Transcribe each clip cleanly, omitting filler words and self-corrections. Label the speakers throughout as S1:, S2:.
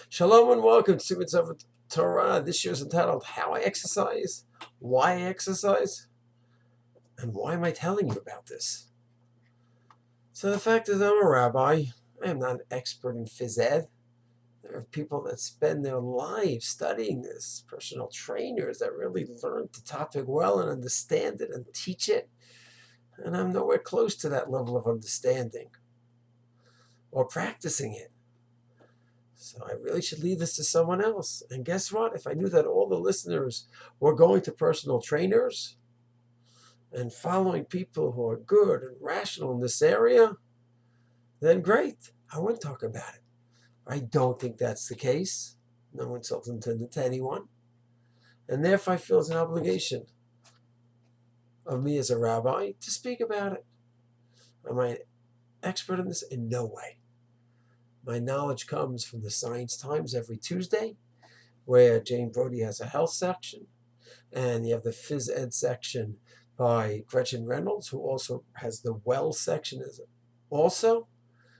S1: Shalom and welcome to Mitzvah Torah. This year is entitled How I Exercise, Why I Exercise, and Why Am I Telling You About This? So the fact is I'm a rabbi. I am not an expert in phys ed. There are people that spend their lives studying this, personal trainers that really learn the topic well and understand it and teach it. And I'm nowhere close to that level of understanding or practicing it. So I really should leave this to someone else. And guess what? If I knew that all the listeners were going to personal trainers and following people who are good and rational in this area, then great. I wouldn't talk about it. I don't think that's the case. No insult intended to anyone. And therefore I feel it's an obligation of me as a rabbi to speak about it. Am I an expert in this? In no way. My knowledge comes from the Science Times every Tuesday, where Jane Brody has a health section, and you have the phys ed section by Gretchen Reynolds, who also has the well section also.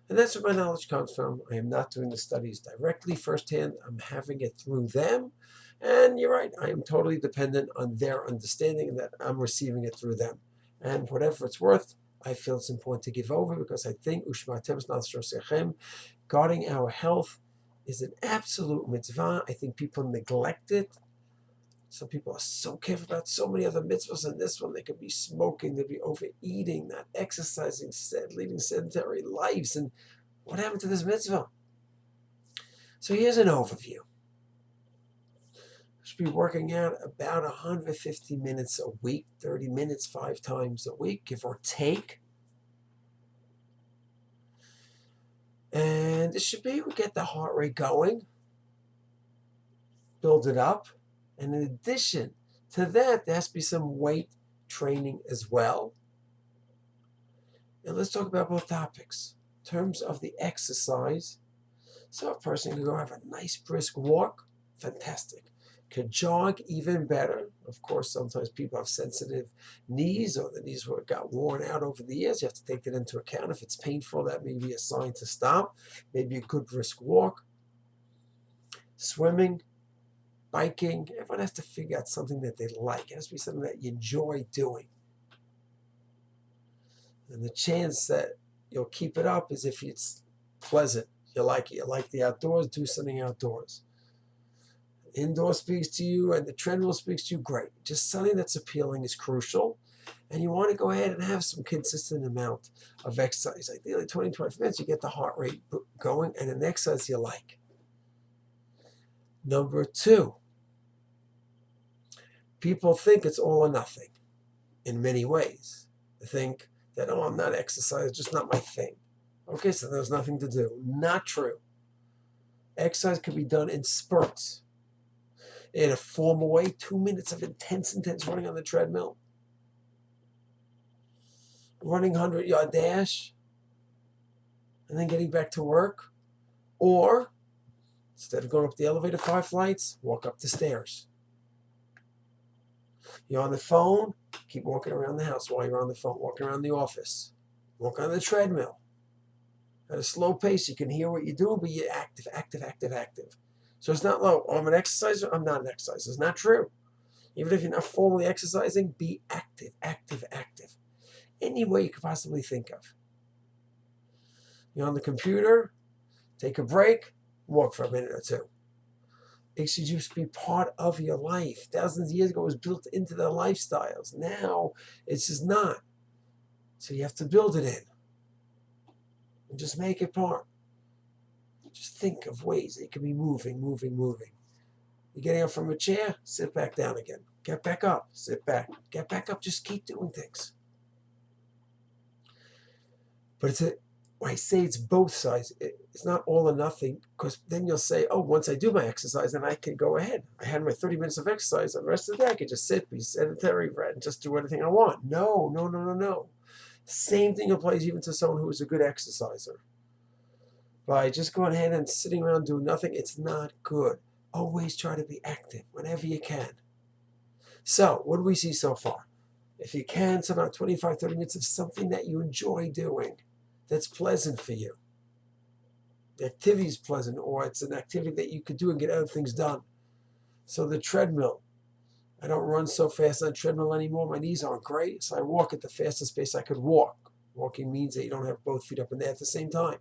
S1: And that's where my knowledge comes from. I am not doing the studies directly firsthand. I'm having it through them. And you're right, I am totally dependent on their understanding and that I'm receiving it through them. And whatever it's worth, I feel it's important to give over because I think guarding our health is an absolute mitzvah. I think people neglect it. Some people are so careful about so many other mitzvahs, and this one they could be smoking, they'd be overeating, not exercising, leading sedentary lives. And what happened to this mitzvah? So here's an overview. Should be working out about 150 minutes a week, 30 minutes 5 times a week, give or take. And it should be, we get the heart rate going, build it up. And in addition to that, there has to be some weight training as well. And let's talk about both topics. In terms of the exercise, so a person can go have a nice brisk walk, fantastic. Could jog, even better. Of course, sometimes people have sensitive knees or the knees got worn out over the years. You have to take that into account. If it's painful, that may be a sign to stop. Maybe a good brisk walk. Swimming, biking, everyone has to figure out something that they like. It has to be something that you enjoy doing. And the chance that you'll keep it up is if it's pleasant. You like it. You like the outdoors, do something outdoors. Indoor speaks to you and the treadmill speaks to you, great. Just something that's appealing is crucial. And you want to go ahead and have some consistent amount of exercise. Ideally 20, 25 minutes, you get the heart rate going and an exercise you like. Number 2, people think it's all or nothing in many ways. They think that, I'm not exercising, it's just not my thing. Okay, so there's nothing to do. Not true. Exercise can be done in spurts. In a formal way, 2 minutes of intense running on the treadmill, running 100-yard dash, and then getting back to work. Or, instead of going up the elevator 5 flights, walk up the stairs. You're on the phone, keep walking around the house while you're on the phone, walking around the office, walk on the treadmill. At a slow pace, you can hear what you're doing, but you're active. So it's not low. I'm an exerciser, I'm not an exerciser. It's not true. Even if you're not formally exercising, be active. Any way you could possibly think of. You're on the computer, take a break, walk for a minute or 2. It should just be part of your life. Thousands of years ago, it was built into their lifestyles. Now, it's just not. So you have to build it in. And just make it part. Just think of ways that you can be moving. You're getting up from a chair, sit back down again. Get back up, sit back. Get back up, just keep doing things. But when I say it's both sides, it's not all or nothing, because then you'll say, once I do my exercise, then I can go ahead. I had my 30 minutes of exercise, and the rest of the day I could just sit, be sedentary, and just do anything I want. No. Same thing applies even to someone who is a good exerciser. By just going ahead and sitting around doing nothing, it's not good. Always try to be active whenever you can. So, what do we see so far? If you can, it's about 25, 30 minutes of something that you enjoy doing, that's pleasant for you. the activity is pleasant, or it's an activity that you could do and get other things done. So the treadmill, I don't run so fast on a treadmill anymore. My knees aren't great, so I walk at the fastest pace I could walk. Walking means that you don't have both feet up in the air at the same time.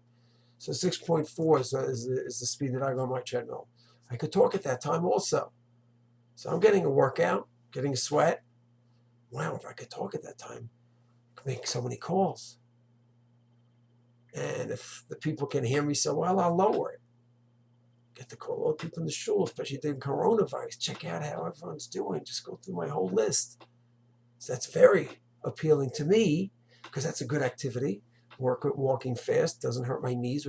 S1: So 6.4 is the speed that I go on my treadmill. I could talk at that time also. So I'm getting a workout, getting a sweat. Wow, if I could talk at that time, I could make so many calls. And if the people can hear me so well, I'll lower it. Get to call all the people in the shul, especially during coronavirus. Check out how everyone's doing. Just go through my whole list. So that's very appealing to me because that's a good activity. Walking fast doesn't hurt my knees,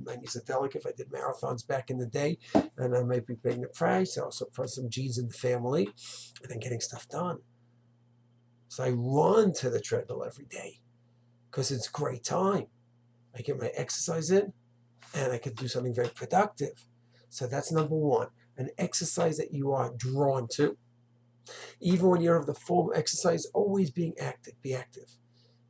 S1: my knees are delicate. If I did marathons back in the day, and I might be paying the price. I also put some genes in the family, and then getting stuff done. So I run to the treadmill every day because it's a great time. I get my exercise in, and I can do something very productive. So that's number one, an exercise that you are drawn to. Even when you don't have the full exercise, always being active, be active.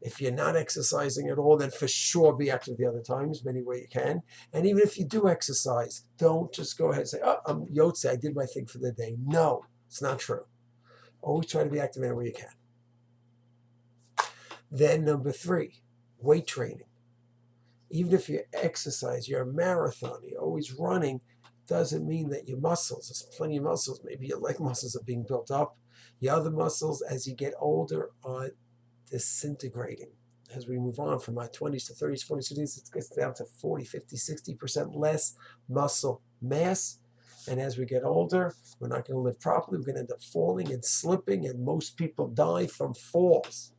S1: If you're not exercising at all, then for sure be active the other times, any way you can. And even if you do exercise, don't just go ahead and say, oh, I'm Yotze, I did my thing for the day. No, it's not true. Always try to be active any way you can. Then number three, weight training. Even if you exercise, you're a marathon, you're always running, doesn't mean that your muscles, there's plenty of muscles, maybe your leg muscles are being built up. Your other muscles, as you get older, are disintegrating. As we move on from our 20s to 30s, 40s, 50s, it gets down to 40, 50, 60% less muscle mass. And as we get older, we're not going to live properly. We're going to end up falling and slipping, and most people die from falls.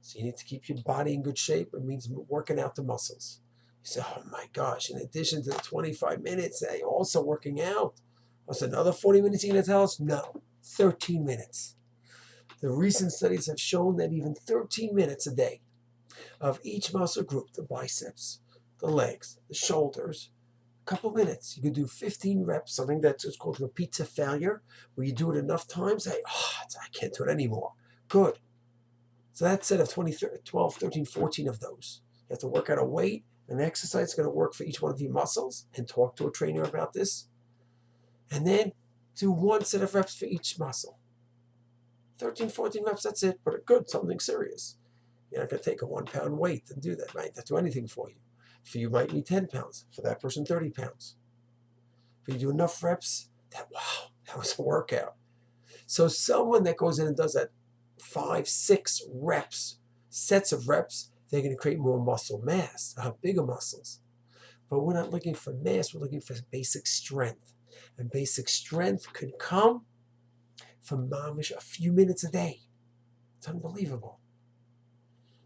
S1: So you need to keep your body in good shape. It means working out the muscles. You say, oh my gosh, in addition to the 25 minutes, also working out. What's another 40 minutes you're going to tell us? No, 13 minutes. The recent studies have shown that even 13 minutes a day of each muscle group, the biceps, the legs, the shoulders, a couple minutes. You could do 15 reps, something that's called repeat to failure, where you do it enough times, I can't do it anymore. Good. So that's it of 12, 13, 14 of those. You have to work out a weight, an exercise is going to work for each one of your muscles, and talk to a trainer about this. And then do one set of reps for each muscle. 13, 14 reps, that's it, but good, something serious. You're not going to take a 1 pound weight and do that, right? That's do anything for you. For you might need 10 pounds, for that person 30 pounds. If you do enough reps, that was a workout. So someone that goes in and does that 5, 6 reps, sets of reps, they're going to create more muscle mass, have bigger muscles. But we're not looking for mass, we're looking for basic strength. And basic strength could come from mamish a few minutes a day. It's unbelievable.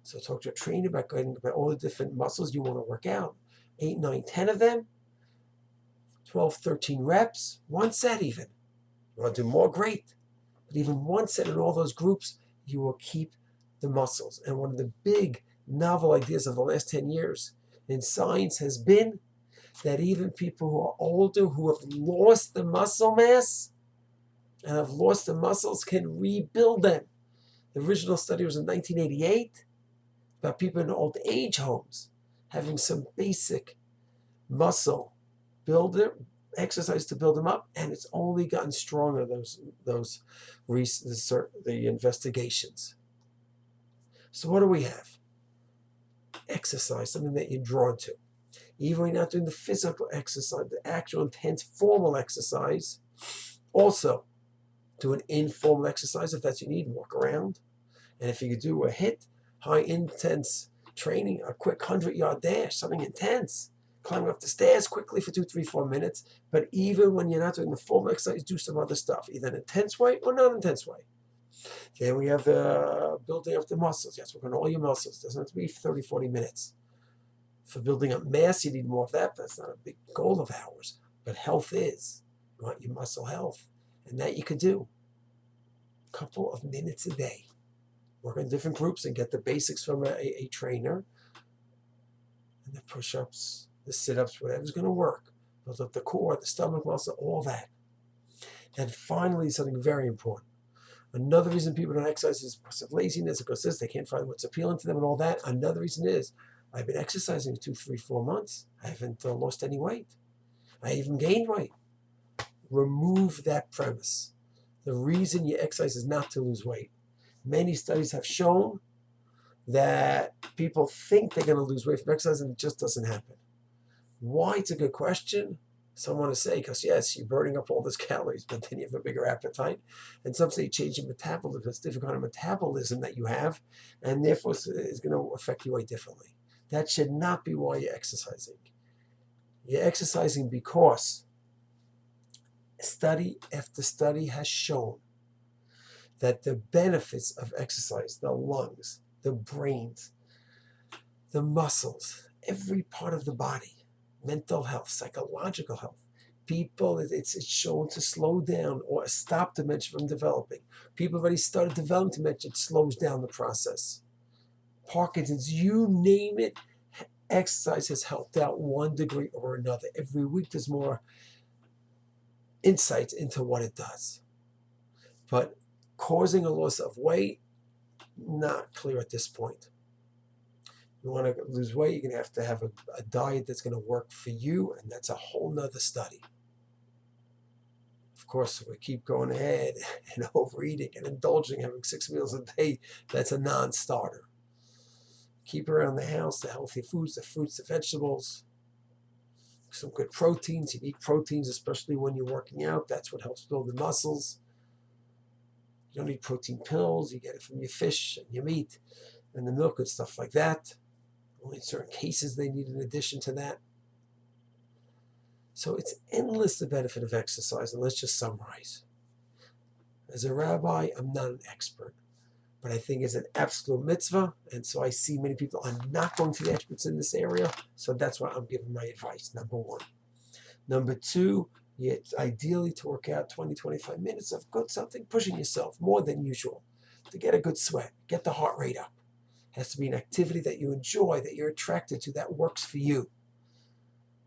S1: So talk to a trainer about all the different muscles you want to work out. 8, 9, 10 of them, 12, 13 reps, one set even. You want to do more? Great. But even one set in all those groups, you will keep the muscles. And one of the big novel ideas of the last 10 years in science has been that even people who are older, who have lost the muscle mass and have lost the muscles, can rebuild them. The original study was in 1988 about people in old age homes having some basic muscle builder exercise to build them up, and it's only gotten stronger, the investigations. So what do we have? Exercise, something that you're drawn to. Even when you're not doing the physical exercise, the actual intense formal exercise, also do an informal exercise if that's what you need, walk around. And if you could do a HIIT, high intense training, a quick 100-yard dash, something intense, climbing up the stairs quickly for 2, 3, 4 minutes. But even when you're not doing the formal exercise, do some other stuff, either an intense way or non-intense way. Then we have the building up the muscles. Yes, work on all your muscles. It doesn't have to be 30, 40 minutes. For building up mass, you need more of that. That's not a big goal of ours. But health is. You want your muscle health. And that you could do a couple of minutes a day. Work on different groups and get the basics from a trainer. And the push-ups, the sit-ups, whatever's going to work. Build up the core, the stomach muscle, all that. And finally, something very important. Another reason people don't exercise is because of laziness, because they can't find what's appealing to them and all that. Another reason is I've been exercising 2, 3, 4 months. I haven't lost any weight. I even gained weight. Remove that premise. The reason you exercise is not to lose weight. Many studies have shown that people think they're going to lose weight from exercise and it just doesn't happen. Why? It's a good question. Some want to say, because yes, you're burning up all those calories, but then you have a bigger appetite. And some say change your metabolism. It's a different kind of metabolism that you have, and therefore it's going to affect your weight differently. That should not be why you're exercising. You're exercising because study after study has shown that the benefits of exercise, the lungs, the brains, the muscles, every part of the body, mental health, psychological health, people, it's shown to slow down or stop dementia from developing. People have already started developing dementia, it slows down the process. Parkinson's, you name it, exercise has helped out one degree or another. Every week there's more insights into what it does. But causing a loss of weight, not clear at this point. You want to lose weight, you're going to have a diet that's going to work for you, and that's a whole nother study. Of course, we keep going ahead and overeating and indulging, having 6 meals a day, that's a non-starter. Keep around the house the healthy foods, the fruits, the vegetables, some good proteins. You need proteins, especially when you're working out. That's what helps build the muscles. You don't need protein pills. You get it from your fish and your meat and the milk and stuff like that. Only in certain cases they need an addition to that. So it's endless, the benefit of exercise, and let's just summarize. As a rabbi, I'm not an expert, but I think it's an absolute mitzvah, and so I see many people are not going to the experts in this area, so that's why I'm giving my advice, number one. Number two, ideally to work out 20, 25 minutes of good something, pushing yourself more than usual, to get a good sweat, get the heart rate up. It has to be an activity that you enjoy, that you're attracted to, that works for you.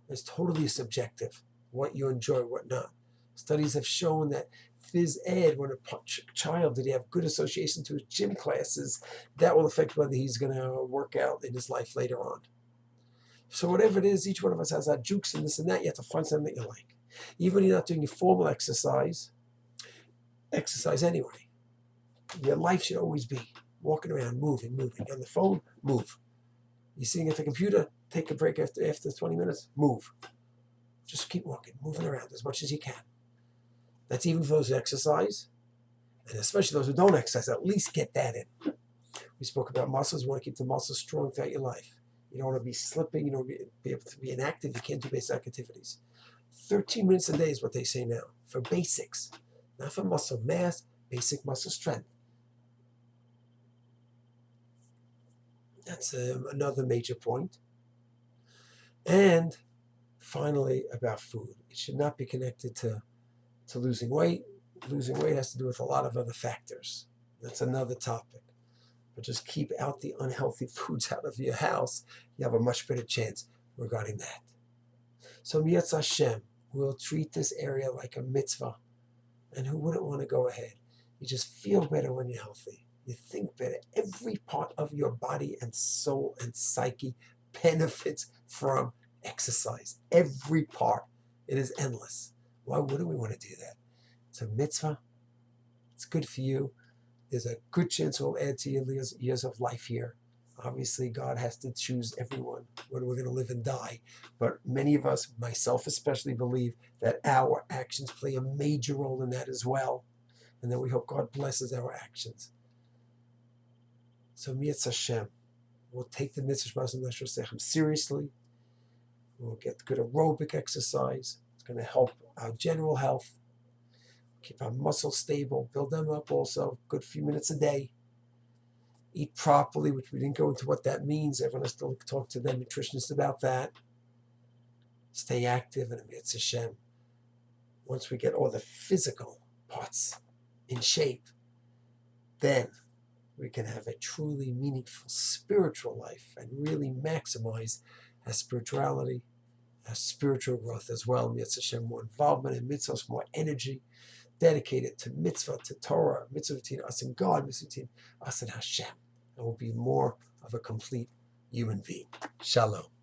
S1: It's totally subjective, what you enjoy, what not. Studies have shown that phys ed, when a child, did he have good association to his gym classes, that will affect whether he's going to work out in his life later on. So whatever it is, each one of us has our jukes and this and that. You have to find something that you like. Even when you're not doing your formal exercise, exercise anyway. Your life should always be walking around, moving. On the phone, move. You're sitting at the computer, take a break after 20 minutes, move. Just keep walking, moving around as much as you can. That's even for those who exercise, and especially those who don't exercise, at least get that in. We spoke about muscles. You want to keep the muscles strong throughout your life. You don't want to be slipping, you don't want to be able to be inactive, you can't do basic activities. 13 minutes a day is what they say now, for basics, not for muscle mass, basic muscle strength. That's another major point. And finally, about food. It should not be connected to losing weight. Losing weight has to do with a lot of other factors. That's another topic. But just keep out the unhealthy foods out of your house. You have a much better chance regarding that. So Mi'etz Hashem will treat this area like a mitzvah. And who wouldn't want to go ahead? You just feel better when you're healthy. You think better. Every part of your body and soul and psyche benefits from exercise. Every part. It is endless. Why wouldn't we want to do that? It's a mitzvah. It's good for you. There's a good chance it will add to your years of life here. Obviously, God has to choose everyone when we're going to live and die. But many of us, myself especially, believe that our actions play a major role in that as well. And that we hope God blesses our actions. So Mi'etz Hashem, we'll take the mitzvah seriously. We'll get good aerobic exercise. It's going to help our general health. Keep our muscles stable, build them up also, good few minutes a day. Eat properly, which we didn't go into what that means. Everyone has to talk to their nutritionists about that. Stay active, and Mi'etz Hashem. Once we get all the physical parts in shape, then we can have a truly meaningful spiritual life and really maximize our spirituality, our spiritual growth as well. Mi'etz Hashem, more involvement in mitzvahs, more energy, dedicated to mitzvah, to Torah, mitzvah between us and God, mitzvah between us and Hashem. It will be more of a complete human being. Shalom.